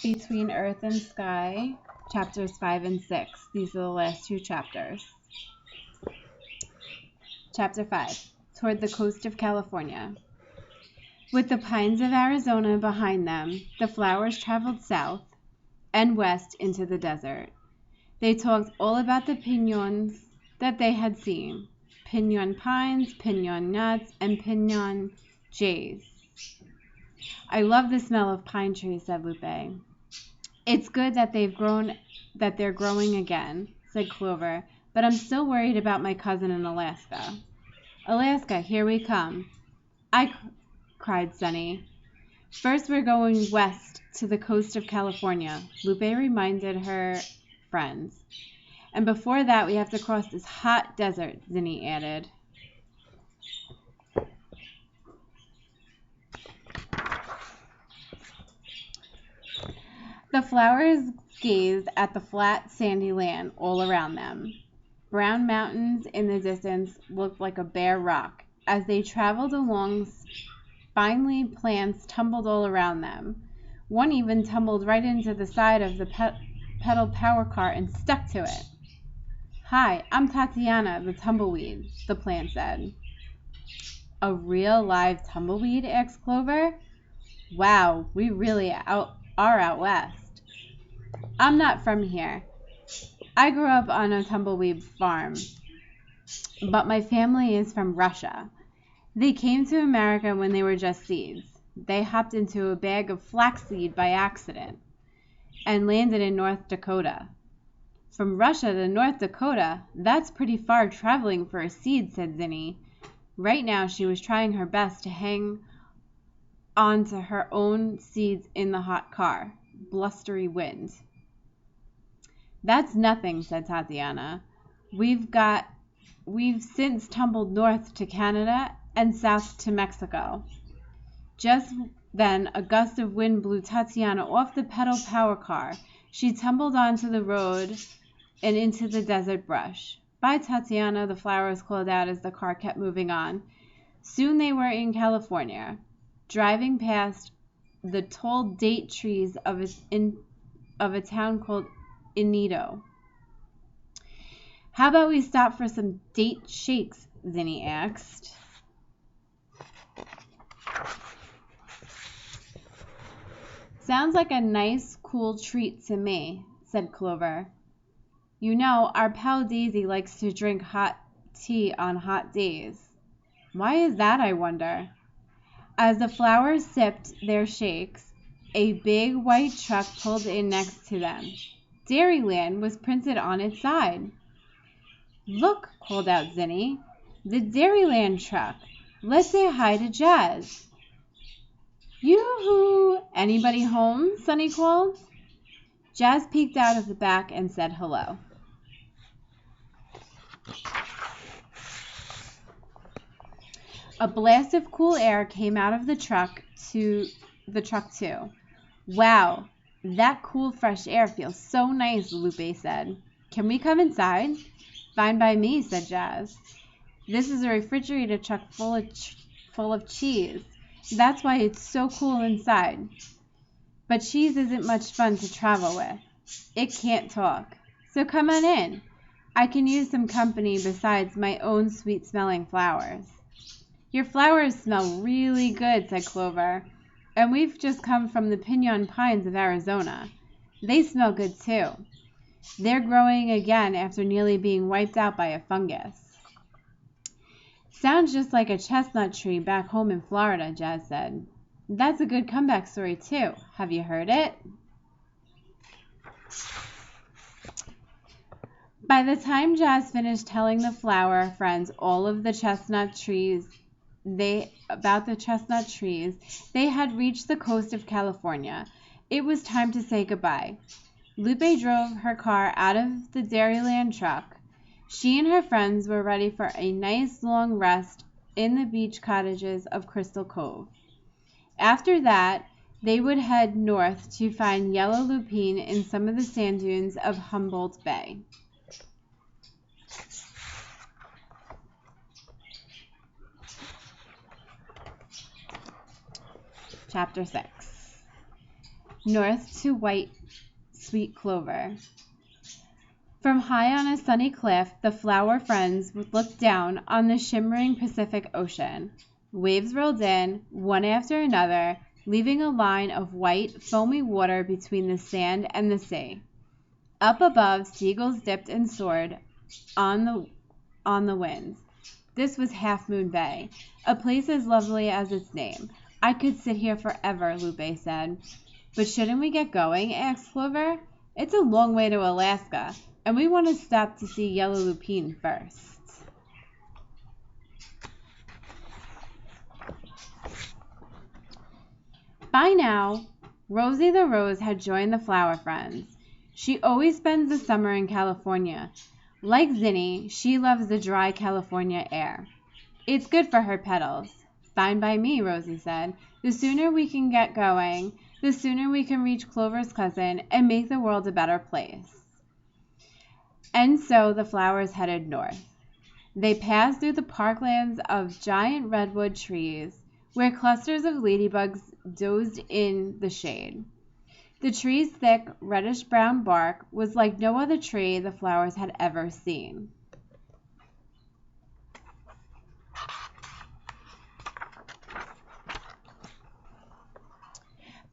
Between Earth and Sky, chapters 5 and 6. These are the last two chapters. Chapter 5. Toward the Coast of California. With the pines of Arizona behind them, the flowers traveled south and west into the desert. They talked all about the piñons that they had seen. Piñon pines, piñon nuts, and piñon jays. I love the smell of pine trees, said Lupe. It's good that they're growing again, said Clover, but I'm still worried about my cousin in Alaska. Alaska, here we come. Cried Sunny. First we're going west to the coast of California, Lupe reminded her friends. And before that we have to cross this hot desert, Zinni added. The flowers gazed at the flat, sandy land all around them. Brown mountains in the distance looked like a bare rock. As they traveled along, spiny plants tumbled all around them. One even tumbled right into the side of the pedal power car and stuck to it. Hi, I'm Tatiana, the tumbleweed, the plant said. A real live tumbleweed? Asked Clover. Wow, we really are out west. I'm not from here. I grew up on a tumbleweed farm, but my family is from Russia. They came to America when they were just seeds. They hopped into a bag of flaxseed by accident and landed in North Dakota. From Russia to North Dakota, that's pretty far traveling for a seed, said Zinni. Right now she was trying her best to hang on to her own seeds in the hot car. Blustery wind. That's nothing, said Tatiana. We've since tumbled north to Canada and south to Mexico. Just then a gust of wind blew Tatiana off the pedal power car. She tumbled onto the road and into the desert brush. Bye, Tatiana, the flowers called out as the car kept moving on. Soon they were in California, driving past the tall date trees of a town called Inedo. How about we stop for some date shakes? Zinni asked. Sounds like a nice, cool treat to me, said Clover. You know, our pal Daisy likes to drink hot tea on hot days. Why is that, I wonder? As the flowers sipped their shakes, a big white truck pulled in next to them. Dairyland was printed on its side. Look, called out Zinni, the Dairyland truck. Let's say hi to Jazz. Yoo-hoo! Anybody home? Sunny called. Jazz peeked out of the back and said hello. A blast of cool air came out of the truck too. Wow, that cool fresh air feels so nice, Lupe said. Can we come inside? Fine by me, said Jazz. This is a refrigerator truck full of cheese. That's why it's so cool inside. But cheese isn't much fun to travel with. It can't talk. So come on in. I can use some company besides my own sweet-smelling flowers. Your flowers smell really good, said Clover. And we've just come from the piñon pines of Arizona. They smell good, too. They're growing again after nearly being wiped out by a fungus. Sounds just like a chestnut tree back home in Florida, Jazz said. That's a good comeback story, too. Have you heard it? By the time Jazz finished telling the flower friends all of the chestnut trees, they had reached the coast of California. It was time to say goodbye. Lupe drove her car out of the Dairyland truck. She and her friends were ready for a nice long rest in the beach cottages of Crystal Cove. After that, they would head north to find yellow lupine in some of the sand dunes of Humboldt Bay. Chapter 6. north to white sweet clover. From high on a sunny cliff, the flower friends looked down on the shimmering Pacific Ocean. Waves rolled in, one after another, leaving a line of white, foamy water between the sand and the sea. Up above, seagulls dipped and soared on the winds. This was Half Moon Bay, a place as lovely as its name. I could sit here forever, Lupe said. But shouldn't we get going? Asked Clover. It's a long way to Alaska, and we want to stop to see Yellow Lupine first. By now, Rosie the Rose had joined the Flower Friends. She always spends the summer in California. Like Zinni, she loves the dry California air. It's good for her petals. Fine by me, Rosie said. The sooner we can get going, the sooner we can reach Clover's cousin and make the world a better place. And so the flowers headed north. They passed through the parklands of giant redwood trees, where clusters of ladybugs dozed in the shade. The tree's thick, reddish-brown bark was like no other tree the flowers had ever seen.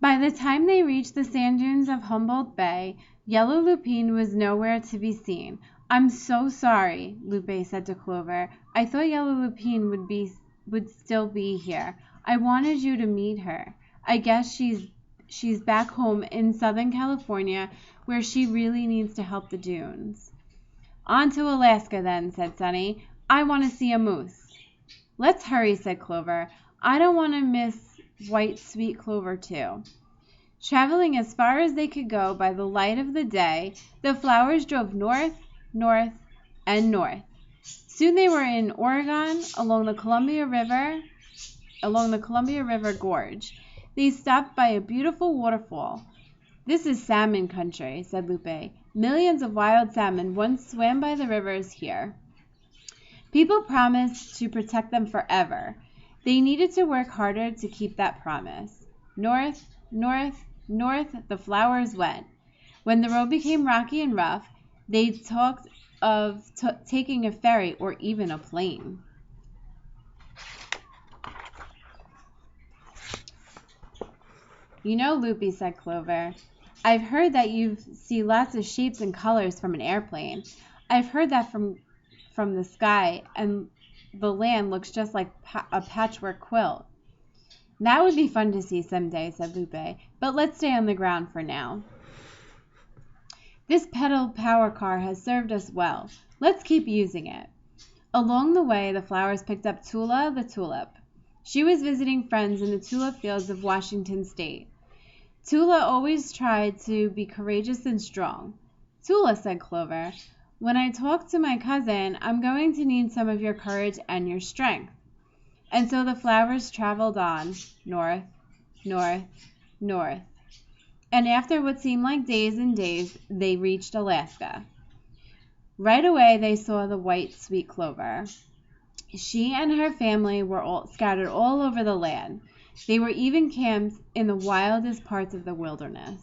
By the time they reached the sand dunes of Humboldt Bay, Yellow Lupine was nowhere to be seen. I'm so sorry, Lupe said to Clover. I thought Yellow Lupine would still be here. I wanted you to meet her. I guess she's back home in Southern California, where she really needs to help the dunes. On to Alaska then, said Sunny. I want to see a moose. Let's hurry, said Clover. I don't want to miss white sweet clover too. Traveling as far as they could go by the light of the day, the flowers drove north, north, and north. Soon they were in Oregon, along the Columbia River Gorge. They stopped by a beautiful waterfall. This is salmon country, said Lupe. Millions of wild salmon once swam by the rivers here. People promised to protect them forever. They needed to work harder to keep that promise. North, north, north the flowers went. When the road became rocky and rough, they talked of taking a ferry or even a plane. You know, Lupe, said Clover, I've heard that you see lots of shapes and colors from an airplane. I've heard that from the sky, and the land looks just like a patchwork quilt. That would be fun to see someday, said Lupe, but let's stay on the ground for now. This pedal power car has served us well. Let's keep using it. Along the way, the flowers picked up Tula the tulip. She was visiting friends in the tulip fields of Washington State. Tula always tried to be courageous and strong. Tula, said Clover, when I talk to my cousin, I'm going to need some of your courage and your strength. And so the flowers traveled on, north, north, north. And after what seemed like days and days, they reached Alaska. Right away, they saw the white sweet clover. She and her family were scattered all over the land. They were even camped in the wildest parts of the wilderness.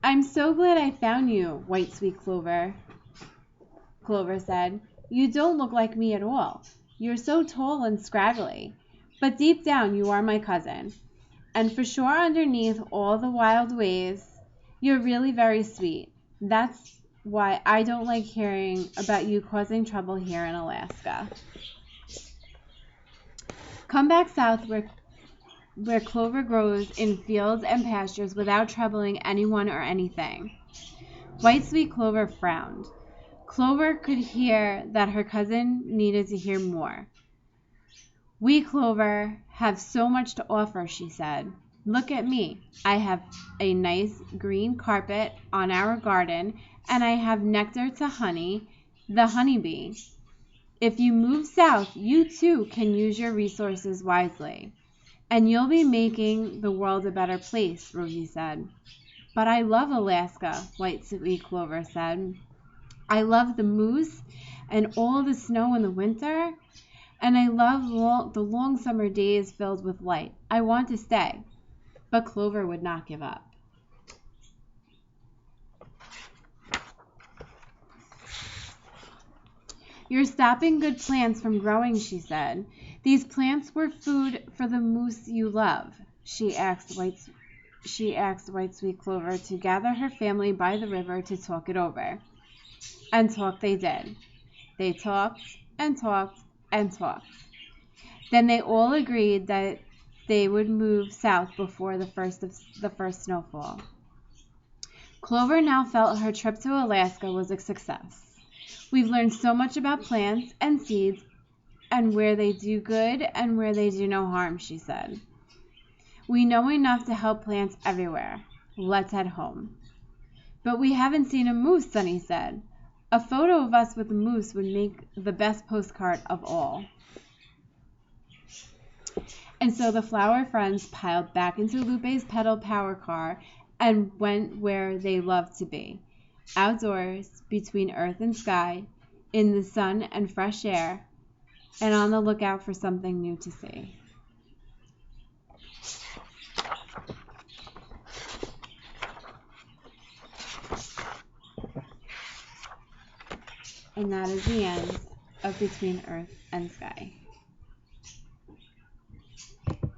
I'm so glad I found you, white sweet clover, Clover said. You don't look like me at all. You're so tall and scraggly. But deep down you are my cousin. And for sure underneath all the wild ways, you're really very sweet. That's why I don't like hearing about you causing trouble here in Alaska. Come back south where clover grows in fields and pastures without troubling anyone or anything. White sweet clover frowned. Clover could hear that her cousin needed to hear more. We, Clover, have so much to offer, she said. Look at me. I have a nice green carpet on our garden, and I have nectar to honey, the honeybee. If you move south, you too can use your resources wisely. And you'll be making the world a better place, Rosie said. But I love Alaska, White Sweet Clover said. I love the moose and all the snow in the winter And I love the long summer days filled with light. I want to stay. But Clover would not give up. You're stopping good plants from growing, she said. These plants were food for the moose you love. She asked White Sweet Clover to gather her family by the river to talk it over. And talk they did. They talked and talked and talked. Then they all agreed that they would move south before the first snowfall. Clover now felt her trip to Alaska was a success. We've learned so much about plants and seeds and where they do good and where they do no harm, she said. We know enough to help plants everywhere. Let's head home. But we haven't seen a moose, Sunny said. A photo of us with a moose would make the best postcard of all. And so the flower friends piled back into Lupe's pedal power car and went where they loved to be. Outdoors, between earth and sky, in the sun and fresh air, and on the lookout for something new to see. And that is the end of Between Earth and Sky.